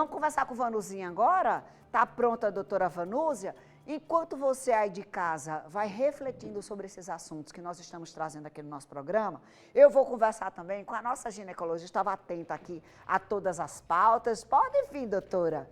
Vamos conversar com a Vanuzinha agora? Tá pronta a doutora Vanúzia? Enquanto você aí de casa vai refletindo sobre esses assuntos que nós estamos trazendo aqui no nosso programa, eu vou conversar também com a nossa ginecologista, estava atenta aqui a todas as pautas. Pode vir, doutora.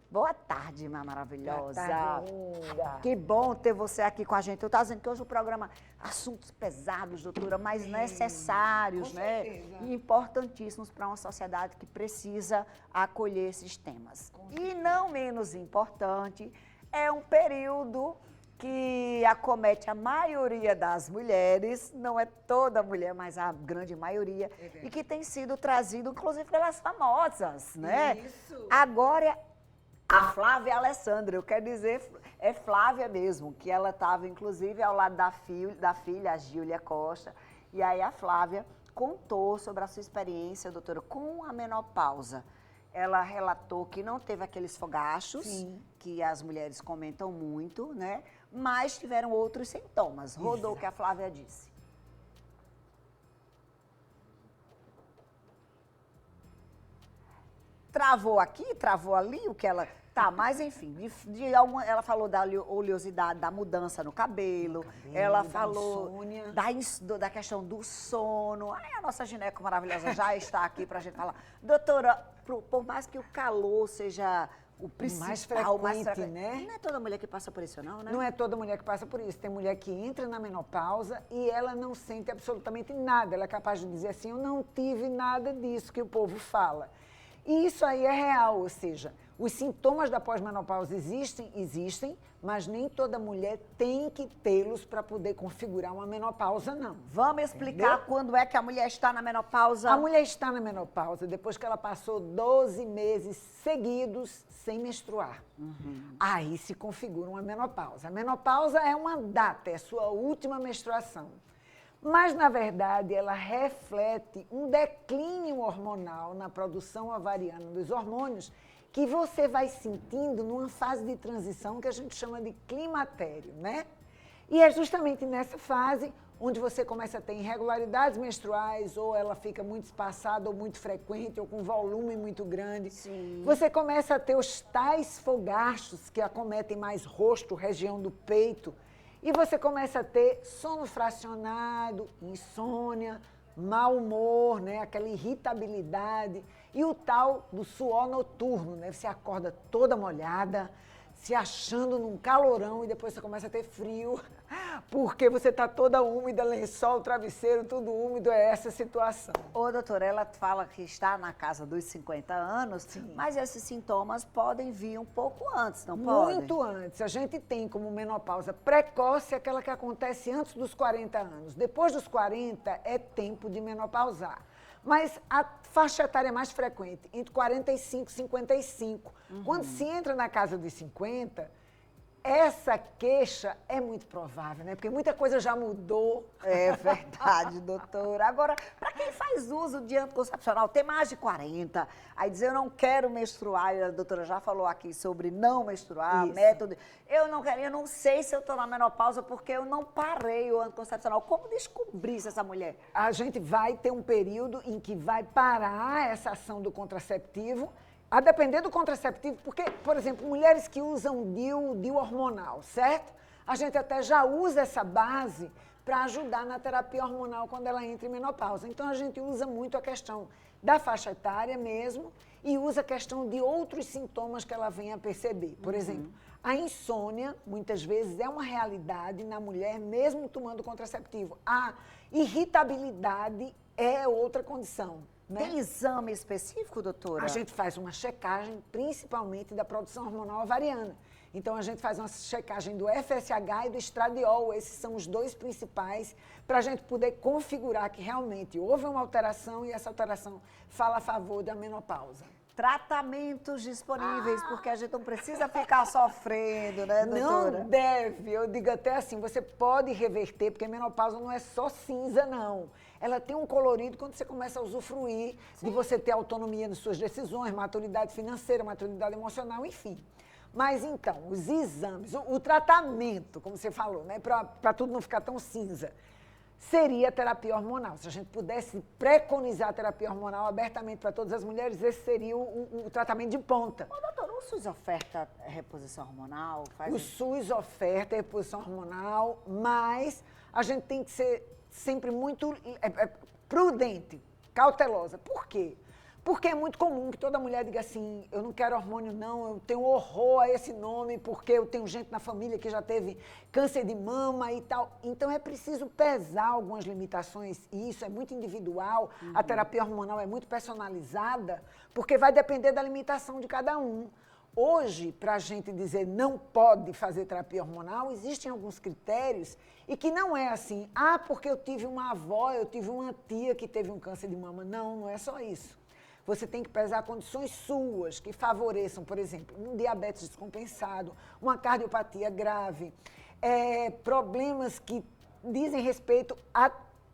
Boa tarde, minha maravilhosa. Boa tarde, linda. Que bom ter você aqui com a gente. Eu estava dizendo que hoje o programa, assuntos pesados, doutora, mas necessários, né? Certeza. E importantíssimos para uma sociedade que precisa acolher esses temas. E não menos importante, é um período que acomete a maioria das mulheres, não é toda mulher, mas a grande maioria, e que tem sido trazido, inclusive, pelas famosas, né? Isso. Agora, a Flávia Alessandra, eu quero dizer, é Flávia mesmo, que ela estava, inclusive, ao lado da filha, a Gíulia Costa, e aí a Flávia contou sobre a sua experiência, doutora, com a menopausa. Ela relatou que não teve aqueles fogachos, Sim. que as mulheres comentam muito, né? Mas tiveram outros sintomas. Rodou o que a Flávia disse. Travou aqui, travou ali, o que ela... Tá, mas enfim, ela falou da oleosidade, da mudança no cabelo, ela da falou insônia. da questão do sono. Aí a nossa gineco maravilhosa já está aqui pra gente falar. Doutora, por mais que o calor seja o principal, mais frequente, né? Não é toda mulher que passa por isso, não, né? Não é toda mulher que passa por isso. Tem mulher que entra na menopausa e ela não sente absolutamente nada. Ela é capaz de dizer assim, eu não tive nada disso que o povo fala. E isso aí é real, ou seja, os sintomas da pós-menopausa existem, mas nem toda mulher tem que tê-los para poder configurar uma menopausa, não. Vamos explicar Entendeu? quando é que a mulher está na menopausa? A mulher está na menopausa depois que ela passou 12 meses seguidos sem menstruar. Aí se configura uma menopausa. A menopausa é uma data, é a sua última menstruação. Mas, na verdade, ela reflete um declínio hormonal na produção ovariana dos hormônios que você vai sentindo numa fase de transição que a gente chama de climatério, né? E é justamente nessa fase onde você começa a ter irregularidades menstruais, ou ela fica muito espaçada, ou muito frequente, ou com volume muito grande. Sim. Você começa a ter os tais fogachos que acometem mais rosto, região do peito, e você começa a ter sono fracionado, insônia, mau humor, né? Aquela irritabilidade e o tal do suor noturno, né? Você acorda toda molhada, se achando num calorão e depois você começa a ter frio, porque você está toda úmida, lençol, travesseiro, tudo úmido, é essa situação. Ô, doutora, ela fala que está na casa dos 50 anos, Sim. mas esses sintomas podem vir um pouco antes, não podem? Muito antes. A gente tem como menopausa precoce aquela que acontece antes dos 40 anos. Depois dos 40 é tempo de menopausar. Mas a faixa etária mais frequente, entre 45 e 55. Quando se entra na casa dos 50, essa queixa é muito provável, né? Porque muita coisa já mudou. É verdade, doutora. Agora, para quem faz uso de anticoncepcional, tem mais de 40, aí diz, eu não quero menstruar, e a doutora já falou aqui sobre não menstruar, Isso. método. Eu não sei se eu estou na menopausa porque eu não parei o anticoncepcional. Como descobrir se essa mulher... A gente vai ter um período em que vai parar essa ação do contraceptivo, a depender do contraceptivo, porque, por exemplo, mulheres que usam DIU hormonal, certo? A gente até já usa essa base para ajudar na terapia hormonal quando ela entra em menopausa. Então, a gente usa muito a questão da faixa etária mesmo e usa a questão de outros sintomas que ela vem a perceber. Por exemplo, a insônia, muitas vezes, é uma realidade na mulher, mesmo tomando contraceptivo. A irritabilidade é outra condição. Né? Tem exame específico, doutora? A gente faz uma checagem, principalmente da produção hormonal ovariana. Então, a gente faz uma checagem do FSH e do estradiol. Esses são os dois principais para a gente poder configurar que realmente houve uma alteração e essa alteração fala a favor da menopausa. Tratamentos disponíveis, porque a gente não precisa ficar sofrendo, né, doutora? Não deve. Eu digo até assim, você pode reverter, porque a menopausa não é só cinza, não. Ela tem um colorido quando você começa a usufruir de você ter autonomia nas suas decisões, maturidade financeira, maturidade emocional, enfim. Mas então, os exames, o tratamento, como você falou, né, para tudo não ficar tão cinza. seria a terapia hormonal. Se a gente pudesse preconizar a terapia hormonal abertamente para todas as mulheres, esse seria o tratamento de ponta. Ô, doutora, o SUS oferta reposição hormonal? O SUS oferta reposição hormonal, mas a gente tem que ser sempre muito prudente, cautelosa. Por quê? Porque é muito comum que toda mulher diga assim, eu não quero hormônio não, eu tenho horror a esse nome, porque eu tenho gente na família que já teve câncer de mama e tal. Então é preciso pesar algumas limitações, e isso é muito individual, a terapia hormonal é muito personalizada, porque vai depender da limitação de cada um. Hoje, para a gente dizer não pode fazer terapia hormonal, existem alguns critérios e que não é assim, porque eu tive uma avó, eu tive uma tia que teve um câncer de mama. Não, não é só isso. Você tem que pesar condições suas que favoreçam, por exemplo, um diabetes descompensado, uma cardiopatia grave, problemas que dizem respeito à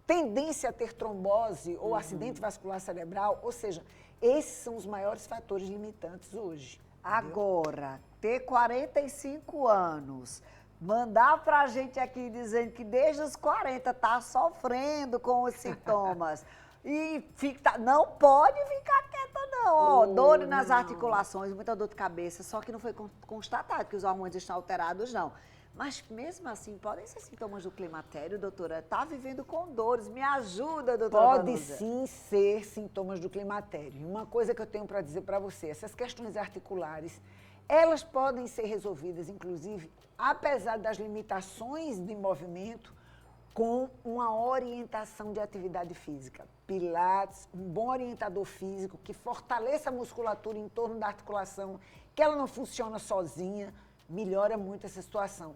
tendência a ter trombose ou acidente vascular cerebral. Ou seja, esses são os maiores fatores limitantes hoje. Agora, ter 45 anos, mandar pra gente aqui dizendo que desde os 40 tá sofrendo com os sintomas e não pode ficar quieta não. Dor nas articulações, muita dor de cabeça, só que não foi constatado que os hormônios estão alterados, não. Mas mesmo assim, podem ser sintomas do climatério, doutora? Tá vivendo com dores, me ajuda, doutora Pode Vanusa. sim ser sintomas do climatério. E uma coisa que eu tenho para dizer para você, essas questões articulares, elas podem ser resolvidas, inclusive, apesar das limitações de movimento, com uma orientação de atividade física. Pilates, um bom orientador físico que fortaleça a musculatura em torno da articulação, que ela não funciona sozinha, melhora muito essa situação.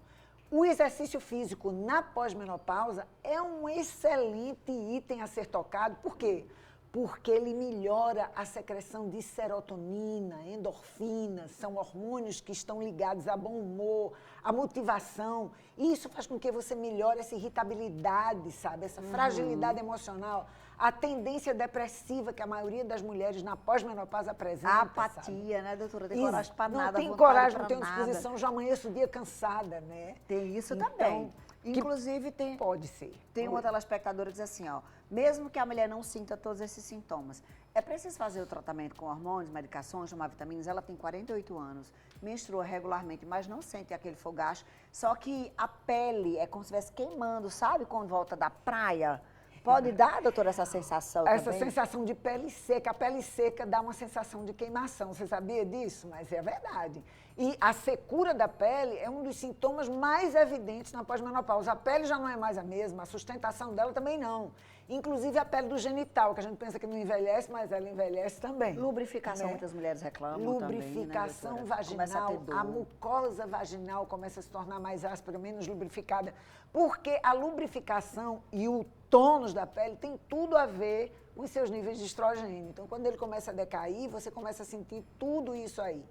O exercício físico na pós-menopausa é um excelente item a ser tocado. Por quê? Porque ele melhora a secreção de serotonina, endorfinas, são hormônios que estão ligados a bom humor, a motivação. E isso faz com que você melhore essa irritabilidade, sabe? Essa fragilidade emocional, a tendência depressiva que a maioria das mulheres na pós-menopausa apresenta. A apatia, né, doutora? Tem coragem para nada. Não tem coragem, não tem disposição, já amanheço o dia cansada, né? Tem isso então, também. Inclusive, pode ser. Tem uma telespectadora que diz assim, ó, mesmo que a mulher não sinta todos esses sintomas, é preciso fazer o tratamento com hormônios, medicações, tomar vitaminas. Ela tem 48 anos, menstrua regularmente, mas não sente aquele fogacho. Só que a pele é como se estivesse queimando, sabe quando volta da praia? Pode dar, doutora, essa sensação também? Essa sensação de pele seca. A pele seca dá uma sensação de queimação. Você sabia disso? Mas é verdade. E a secura da pele é um dos sintomas mais evidentes na pós-menopausa. A pele já não é mais a mesma, a sustentação dela também não. Inclusive a pele do genital, que a gente pensa que não envelhece, mas ela envelhece também. Lubrificação, né? Muitas mulheres reclamam lubrificação também, né, vaginal, a mucosa vaginal começa a se tornar mais áspera, menos lubrificada, porque a lubrificação e o tônus da pele tem tudo a ver com os seus níveis de estrogênio. Então, quando ele começa a decair, você começa a sentir tudo isso aí.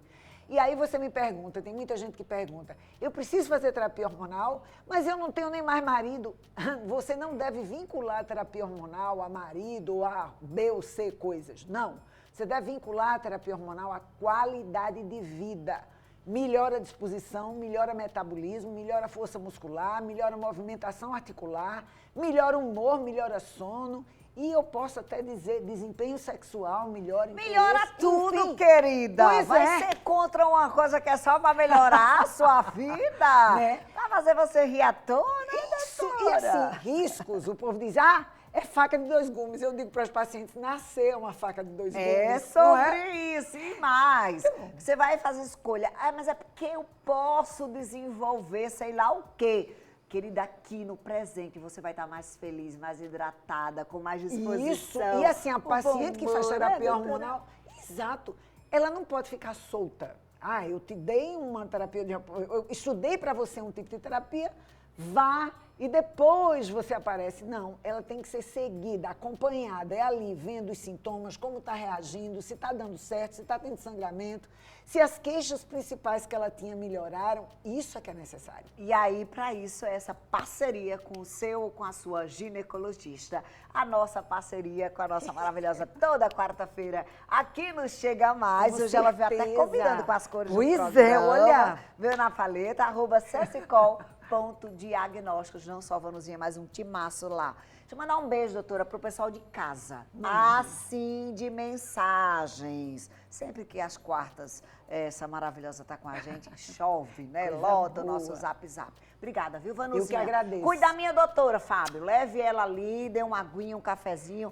E aí você me pergunta, tem muita gente que pergunta, eu preciso fazer terapia hormonal, mas eu não tenho nem mais marido. Você não deve vincular a terapia hormonal a marido ou a B ou C coisas. Não. Você deve vincular a terapia hormonal à qualidade de vida. Melhora a disposição, melhora o metabolismo, melhora a força muscular, melhora a movimentação articular, melhora o humor, melhora sono. E eu posso até dizer, desempenho sexual melhora. Melhora tudo, enfim, querida. Pois vai ser contra uma coisa que é só para melhorar a sua vida. Né? Para fazer você rir à toa, né, isso, e assim, riscos, o povo diz, é faca de dois gumes. Eu digo para os pacientes, nascer é uma faca de dois gumes. É sobre isso, e mais. Você vai fazer escolha. Mas é porque eu posso desenvolver sei lá o quê. Querida, aqui no presente você vai estar mais feliz, mais hidratada, com mais disposição. Isso, e assim, a paciente que faz terapia hormonal, exato, ela não pode ficar solta. Eu te dei uma terapia, eu estudei para você um tipo de terapia, vá e depois você aparece. Não, ela tem que ser seguida, acompanhada, é ali, vendo os sintomas, como está reagindo, se está dando certo, se está tendo sangramento, se as queixas principais que ela tinha melhoraram, isso é que é necessário. E aí, para isso, é essa parceria com o seu ou com a sua ginecologista, a nossa parceria com a nossa maravilhosa toda quarta-feira aqui no Chega Mais. Hoje ela veio até combinando com as cores do programa. Pois é, olha. Veio na paleta, @cecicol Ponto Diagnósticos, não só Vanuzinha, mas um timaço lá. Deixa eu mandar um beijo, doutora, pro pessoal de casa. Assim, de mensagens. Sempre que às quartas essa maravilhosa tá com a gente, chove, né? Coisa Lota o boa. nosso zap. Obrigada, viu, Vanuzinha? Eu que agradeço. Cuide da minha doutora, Fábio. Leve ela ali, dê uma aguinha, um cafezinho.